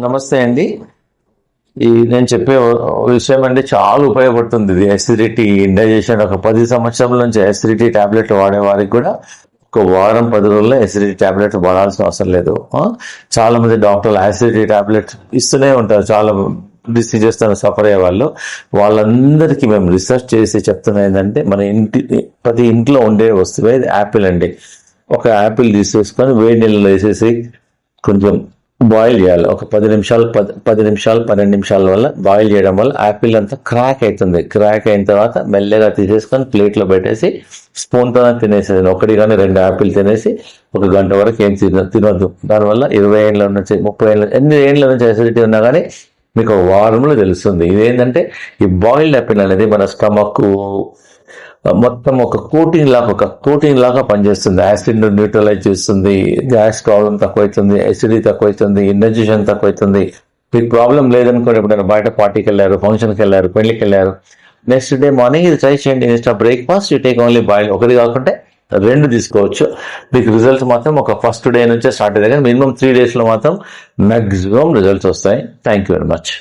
నమస్తే అండి. నేను చెప్పే విషయం అండి చాలా ఉపయోగపడుతుంది. ఇది అసిడిటీ, ఇండైజెషన్. ఒక 10 సంవత్సరాల నుంచి అసిడిటీ టాబ్లెట్ వాడే వారికి కూడా ఒక వారం 10 రోజుల్లో అసిడిటీ టాబ్లెట్ వాడాల్సిన అవసరం లేదు. చాలా మంది డాక్టర్లు అసిడిటీ టాబ్లెట్ ఇస్తూనే ఉంటారు. చాలా డిసీజెస్ తో సఫర్ అయ్యే వాళ్ళందరికీ మేము రీసెర్చ్ చేసి చెప్తున్నా ఏంటంటే, మన ప్రతి ఇంట్లో ఉండే వస్తువే యాపిల్ అండి. ఒక యాపిల్ తీసేసుకొని వేడి నీళ్ళలో వేసేసి కొంచెం బాయిల్ చేయాలి. ఒక 10 నిమిషాలు 12 నిమిషాల వల్ల బాయిల్ చేయడం వల్ల యాపిల్ అంతా క్రాక్ అవుతుంది. క్రాక్ అయిన తర్వాత మెల్లగా తీసేసుకొని ప్లేట్లో పెట్టేసి స్పూన్తో తినేసేది. ఒకటి కానీ 2 యాపిల్ తినేసి 1 గంట వరకు ఏం తినొద్దు. దానివల్ల 20 ఏళ్ళ నుంచి 30 ఏళ్ళ ఎన్ని ఏళ్ళ నుంచి అసిడిటీ ఉన్నా కానీ మీకు వారంలో తెలుస్తుంది. ఇదేంటంటే ఈ బాయిల్డ్ యాపిల్ అనేది మన స్టమక్ మొత్తం ఒక కోటింగ్ లాగా పనిచేస్తుంది. యాసిడ్ న్యూట్రలైజ్ చేస్తుంది, గ్యాస్ ప్రాబ్లం తక్కువైతుంది, అసిడిటీ తక్కువైతుంది, ఇండైజెషన్ తక్కువైతుంది. మీకు ప్రాబ్లం లేదనుకోండి, ఎప్పుడైనా బయట పార్టీకి వెళ్ళారు, ఫంక్షన్కి వెళ్ళారు, పెళ్లికి వెళ్ళారు, నెక్స్ట్ డే మార్నింగ్ ఇది ట్రై చేయండి. Next breakfast you take only boil. ఒకటి కాకుండా 2 తీసుకోవచ్చు. మీకు రిజల్ట్స్ మాత్రం ఒక ఫస్ట్ డే నుంచే స్టార్ట్ అయ్యాయి, కానీ మినిమం 3 days లో మాత్రం మాక్సిమం రిజల్ట్స్ వస్తాయి. Thank you very much.